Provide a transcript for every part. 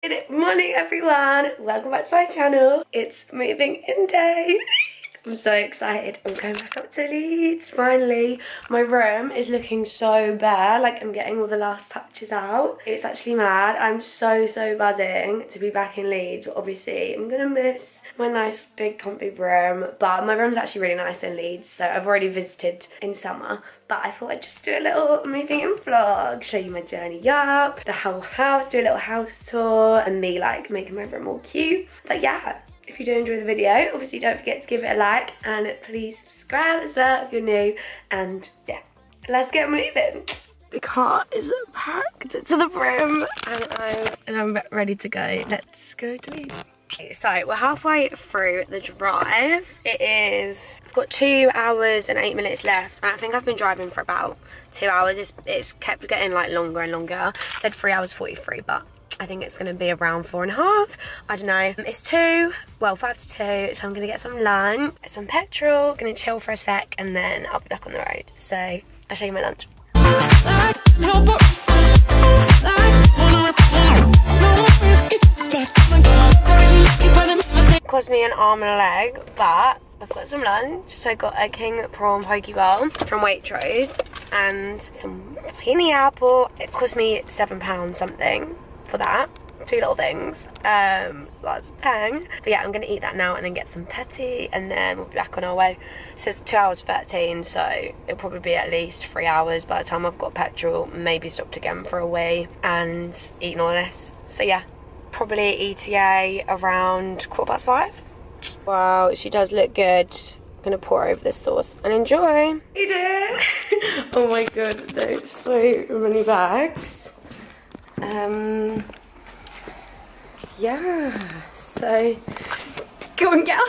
Good morning everyone, welcome back to my channel. It's moving in day. I'm so excited. I'm going back up to Leeds finally. My room is looking so bare, like I'm getting all the last touches out. It's actually mad. I'm so buzzing to be back in Leeds, but obviously I'm gonna miss my nice big comfy room. But my room's actually really nice in Leeds, so I've already visited in summer. But I thought I'd just do a little moving in vlog, show you my journey up, the whole house, do a little house tour, and me like making my room all cute. But yeah, if you do enjoy the video, obviously don't forget to give it a like, and please subscribe as well if you're new. And yeah, let's get moving. The car is packed to the brim, and I'm ready to go. Let's go to Leeds. So we're halfway through the drive. I've got 2 hours and 8 minutes left, and I think I've been driving for about 2 hours. It's kept getting like longer and longer. I said 3 hours 43, but I think it's gonna be around 4.5. I don't know. It's 5 to 2, so I'm gonna get some lunch, get some petrol, gonna chill for a sec, and then I'll be back on the road. So I'll show you my lunch. It cost me an arm and a leg, but I've got some lunch. So I got a king prawn poke bowl from Waitrose and some peony apple. It cost me £7 something for that. 2 little things, so that's bang. But yeah, I'm gonna eat that now and then get some patty, and then we'll be back on our way. It says 2 hours 13, so it'll probably be at least 3 hours by the time I've got petrol, maybe stopped again for a wee and eaten all this. So yeah, probably ETA around 5:15. Wow, she does look good. I'm gonna pour over this sauce and enjoy. Eat it. Oh my god, there's so many bags. Yeah, so go and get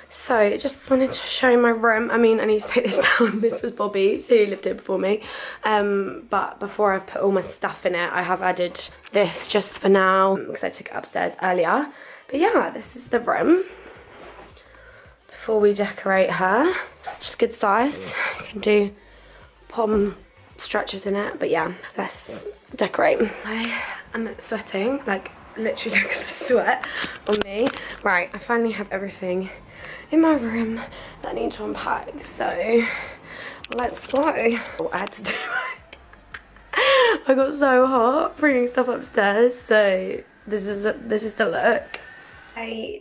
So just wanted to show my room. I mean, I need to take this down. This was Bobby's, who lived here before me, but before I've put all my stuff in it, I have added this just for now because I took it upstairs earlier. But yeah, this is the room before we decorate her. Just good size. You can do palm stretchers in it, but yeah, let's decorate. I am sweating, like literally look at the sweat on me. Right, I finally have everything in my room that I need to unpack, so let's go. Oh, I had to do it. I got so hot bringing stuff upstairs, so this is the look.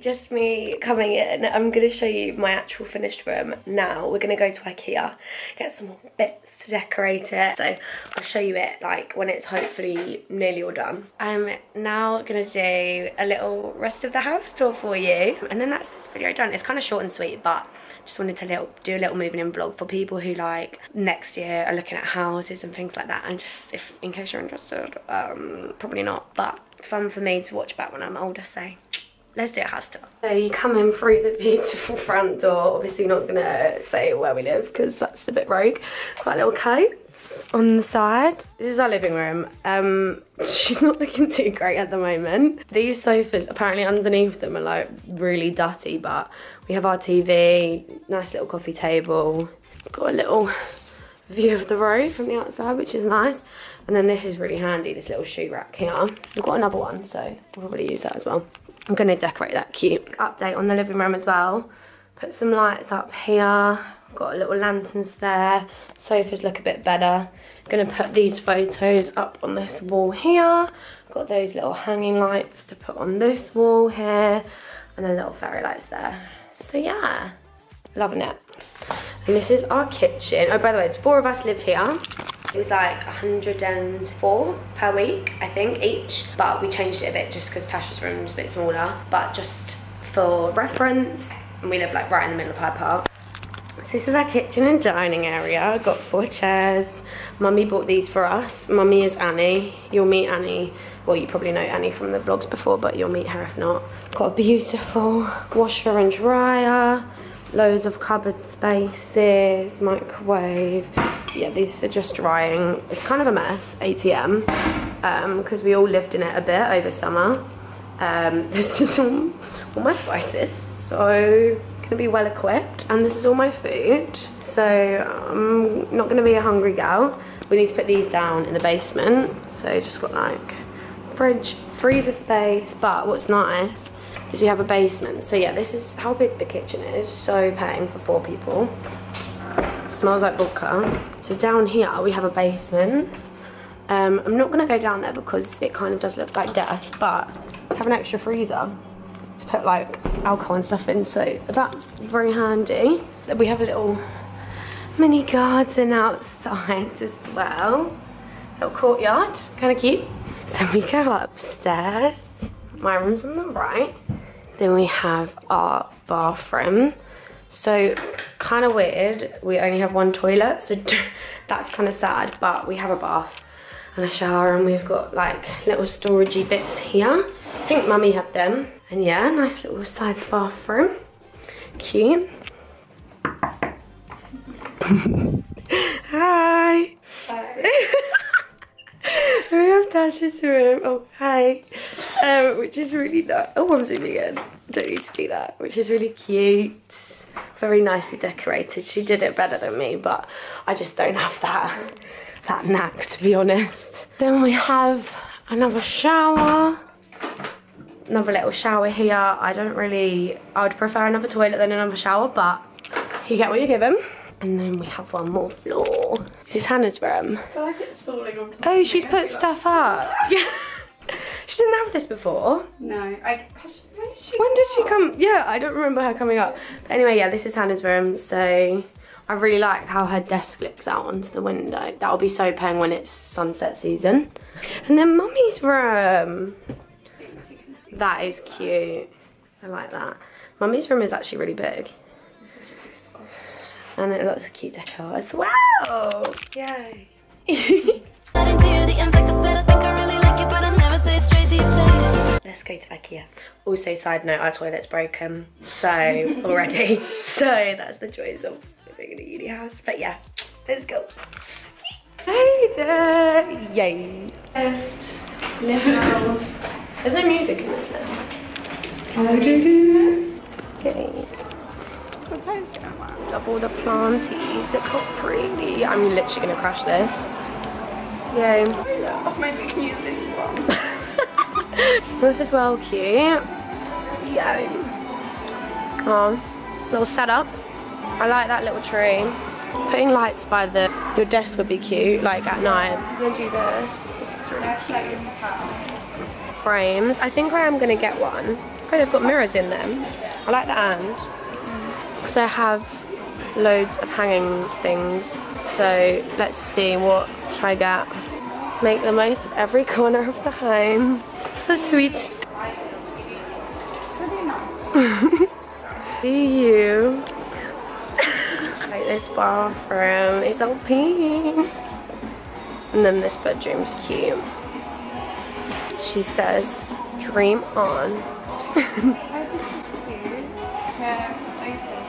Just me coming in. I'm going to show you my actual finished room now. We're going to go to IKEA, get some more bits to decorate it. So I'll show you it like when it's hopefully nearly all done. I'm now going to do a little rest of the house tour for you. And then that's this video done. It's kind of short and sweet, but just wanted to do a little moving in vlog for people who like next year are looking at houses and things like that. And just in case you're interested, probably not, but fun for me to watch back when I'm older, so let's do a house tour. So you come in through the beautiful front door. Obviously not gonna say where we live because that's a bit rogue. Quite a little coats on the side. This is our living room. She's not looking too great at the moment. These sofas, apparently underneath them are like really dirty, but we have our TV, nice little coffee table. Got a little view of the road from the outside, which is nice. And then this is really handy, this little shoe rack here. We've got another one, so we'll probably use that as well. I'm gonna decorate that cute. Update on the living room as well. Put some lights up here. Got little lanterns there. Sofas look a bit better. Gonna put these photos up on this wall here. Got those little hanging lights to put on this wall here. And then little fairy lights there. So yeah, loving it. And this is our kitchen. Oh, by the way, it's 4 of us live here. It was like 104 per week, I think, each. But we changed it a bit just because Tasha's room was a bit smaller. But just for reference, and we live like right in the middle of Hyde Park. So this is our kitchen and dining area. Got 4 chairs. Mummy bought these for us. Mummy is Annie. You'll meet Annie. Well, you probably know Annie from the vlogs before, but you'll meet her if not. Got a beautiful washer and dryer. Loads of cupboard spaces, microwave. Yeah, these are just drying. It's kind of a mess, ATM, because we all lived in it a bit over summer. This is all my spices, so gonna be well equipped, and this is all my food. So I'm not gonna be a hungry gal. we need to put these down in the basement. So just got like fridge, freezer space, but what's nice is we have a basement. So yeah, this is how big the kitchen is. So paying for 4 people. Smells like vodka. So down here we have a basement. I'm not gonna go down there because it kind of does look like death, but I have an extra freezer to put like alcohol and stuff in, so that's very handy. We have a little mini garden outside as well. Little courtyard, kind of cute. So we go upstairs. My room's on the right. Then we have our bathroom. So kind of weird, we only have 1 toilet, so that's kind of sad, but we have a bath and a shower, and we've got like little storagey bits here. I think mummy had them. And yeah, nice little size bathroom. Cute. Hi. Hi. We have Tasha's room. Oh, hi. Which is really nice. Oh, I'm zooming in. Don't need to do that. Which is really cute. Very nicely decorated. She did it better than me, but I just don't have that knack, to be honest. Then we have another shower. Another little shower here. I would prefer another toilet than another shower, but you get what you're given. And then we have one more floor. This is Hannah's room. I feel like it's falling on top. Oh, she's put stuff up. Yeah. She didn't have this before. No. When did she come? Yeah, I don't remember her coming up. But anyway, yeah, this is Hannah's room. So I really like how her desk looks out onto the window. That'll be so paying when it's sunset season. And then Mummy's room. That is cute. I like that. Mummy's room is actually really big. And it looks cute decor as well. Yay. Let's go to IKEA. Also, side note, our toilet's broken. So, already. So, that's the choice of living in a uni house. But yeah, let's go. Hey there. Yay. Left. Living house. There's no music in this now. Okay. Love all the planties. Look how pretty. I'm literally gonna crash this. Yay. Oh, maybe we can use this one. This is well cute. Yay. Little setup. I like that little tree. Putting lights by your desk would be cute, like at night. I'm gonna do this. This is really cute. Frames. I think I am gonna get one. Oh, they've got mirrors in them. I like the and. Because I have loads of hanging things. So let's see, what should I get? Make the most of every corner of the home. So sweet. It's really nice. See you. Like this bathroom is all pink. And then this bedroom's cute. She says, dream on.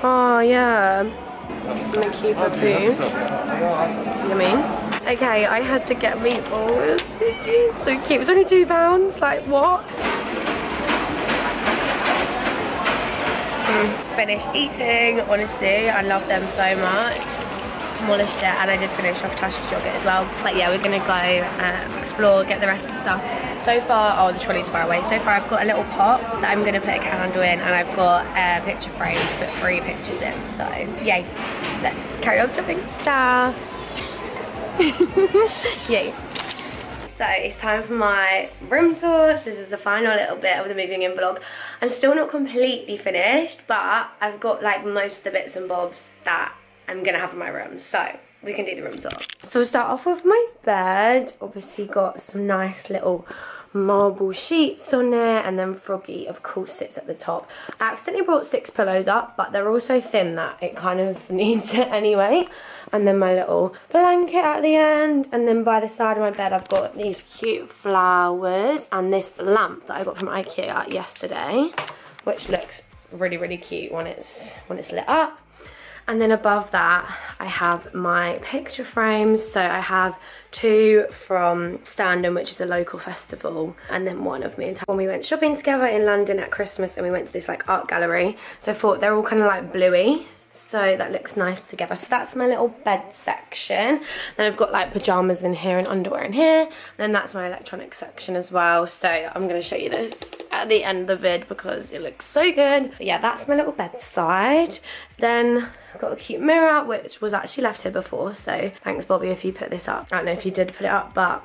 Oh yeah, and cute for food. Yummy. Okay, I had to get meatballs. So cute. It was only £2. Like what? Finished eating. Honestly, I love them so much. Demolished it, and I did finish off Tasha's yogurt as well. But yeah, we're gonna go explore, get the rest of the stuff. So far, oh, the trolley's far away. So far, I've got a little pot that I'm gonna put a candle in, and I've got a picture frame to put 3 pictures in. So yay, let's carry on shopping stuff. Yay. So it's time for my room tour. So this is the final little bit of the moving in vlog. I'm still not completely finished, but I've got like most of the bits and bobs that I'm gonna have in my room, so we can do the room tour. So we'll start off with my bed. Obviously got some nice little marble sheets on there, and then Froggy of course sits at the top. I accidentally brought 6 pillows up, but they're all so thin that it kind of needs it anyway. And then my little blanket at the end, and then by the side of my bed I've got these cute flowers and this lamp that I got from IKEA yesterday, which looks really, really cute when it's lit up. And then above that, I have my picture frames. So I have 2 from Standon, which is a local festival, and then one of me and Tom when we went shopping together in London at Christmas, and we went to this like art gallery. So I thought they're all kind of like bluey, So that looks nice together. So that's my little bed section. Then I've got like pajamas in here and underwear in here. And then that's my electronic section as well. So I'm going to show you this at the end of the vid because it looks so good. But yeah, that's my little bedside. Then I've got a cute mirror, which was actually left here before. So thanks, Bobby, if you put this up. I don't know if you did put it up, but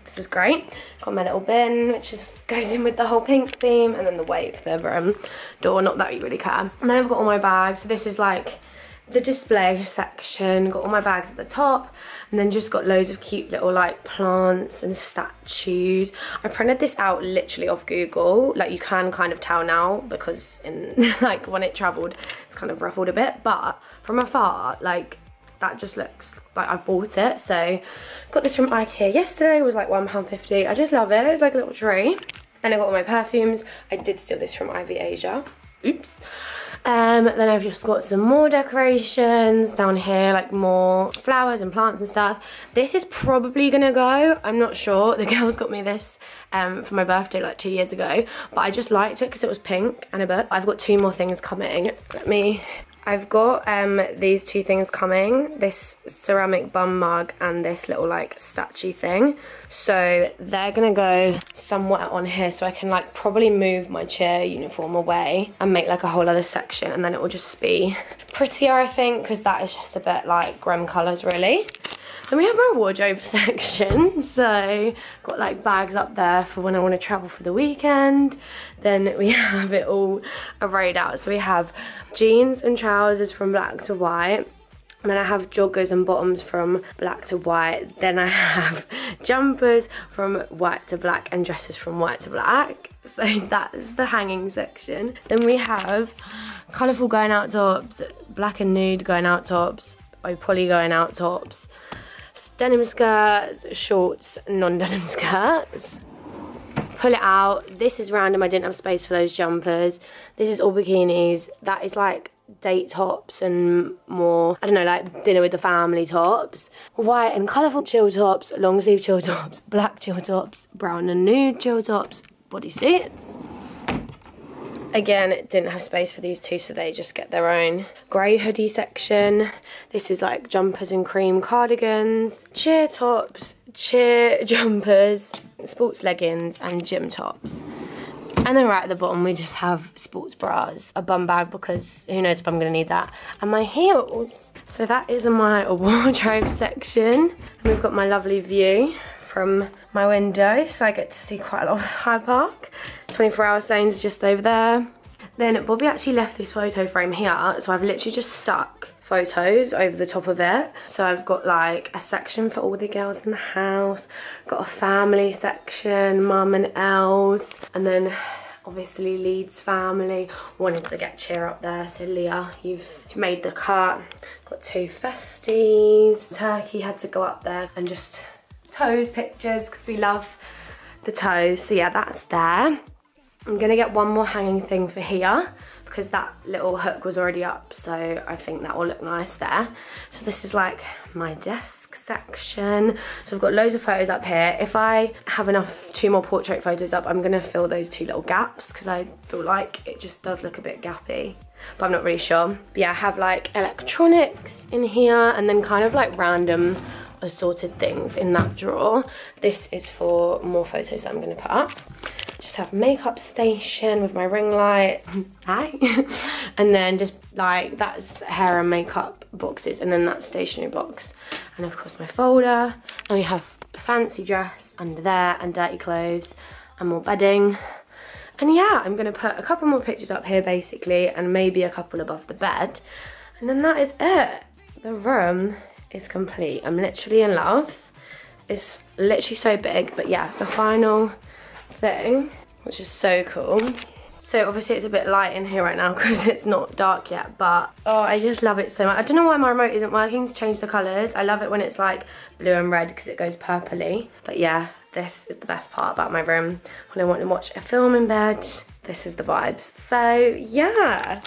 this is great. Got my little bin, which just goes in with the whole pink theme, and then the weight for the door, not that you really care. And then I've got all my bags. So this is like the display section. Got all my bags at the top, and then just got loads of cute little like plants and statues. I printed this out literally off Google. Like you can kind of tell now because in like when it travelled, it's kind of ruffled a bit, but from afar, like that just looks like I've bought it. So got this from Ikea yesterday. It was like £1.50. I just love it. It's like a little tree. Then I got all my perfumes. I did steal this from Ivy Asia. Oops. Then I've just got some more decorations down here, like more flowers and plants and stuff. This is probably gonna go. I'm not sure. The girls got me this for my birthday like 2 years ago, but I just liked it because it was pink and a bit. I've got 2 more things coming. I've got these 2 things coming, this ceramic bum mug and this little like statue thing. So they're gonna go somewhere on here, so I can like probably move my chair uniform away and make like a whole other section, and then it will just be prettier, I think, because that is just a bit like grim colours really. Then we have my wardrobe section, so got like bags up there for when I want to travel for the weekend. Then we have it all arrayed out. So we have jeans and trousers from black to white. And then I have joggers and bottoms from black to white. Then I have jumpers from white to black and dresses from white to black. So that's the hanging section. Then we have colourful going out tops, black and nude going out tops, poly going out tops, denim skirts, shorts, non-denim skirts. Pull it out. This is random. I didn't have space for those jumpers. This is all bikinis. That is like date tops and more, I don't know, like dinner with the family tops. White and colourful chill tops, long sleeve chill tops, black chill tops, brown and nude chill tops, bodysuits. Again, didn't have space for these 2, so they just get their own. Grey hoodie section. This is like jumpers and cream cardigans, cheer tops, cheer jumpers, sports leggings and gym tops. And then right at the bottom we just have sports bras, a bum bag because who knows if I'm going to need that, and my heels. So that is my wardrobe section. And we've got my lovely view from my window, so I get to see quite a lot of Hyde Park. 24-hour Stains just over there. Then Bobby actually left this photo frame here, so I've literally just stuck photos over the top of it. So I've got like a section for all the girls in the house, got a family section, mum and Els, and then obviously Leeds family. Wanted to get cheer up there, so Leah, you've made the cut. Got 2 festies. Turkey had to go up there, and just toes pictures because we love the toes. So yeah, that's there. I'm gonna get one more hanging thing for here because that little hook was already up, so I think that will look nice there. So this is like my desk section. So I've got loads of photos up here. If I have enough 2 more portrait photos up, I'm gonna fill those 2 little gaps because I feel like it just does look a bit gappy, but I'm not really sure. But yeah, I have like electronics in here and then kind of like random assorted things in that drawer. This is for more photos that I'm gonna put up. Just have makeup station with my ring light. Hi. And then just like that's hair and makeup boxes, and then that stationery box. And of course my folder. And we have fancy dress under there and dirty clothes and more bedding. And yeah, I'm gonna put a couple more pictures up here basically, and maybe a couple above the bed. And then that is it. The room is complete. I'm literally in love. It's literally so big, but yeah, the final thing, which is so cool. So obviously it's a bit light in here right now because it's not dark yet, but oh, I just love it so much. I don't know why my remote isn't working to change the colours. I love it when it's like blue and red because it goes purpley. But yeah, this is the best part about my room. When I want to watch a film in bed, this is the vibes. So yeah,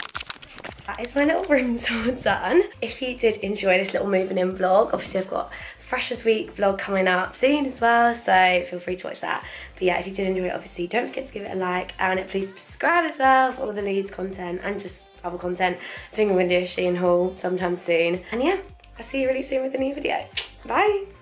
that is my little room tour done. If you did enjoy this little moving in vlog, obviously I've got Freshers Week vlog coming up soon as well, so feel free to watch that. But yeah, if you did enjoy it, obviously don't forget to give it a like, and please subscribe as well for all the Leeds content and just other content. I think I'm gonna do a Shein haul sometime soon. And yeah, I'll see you really soon with a new video. Bye.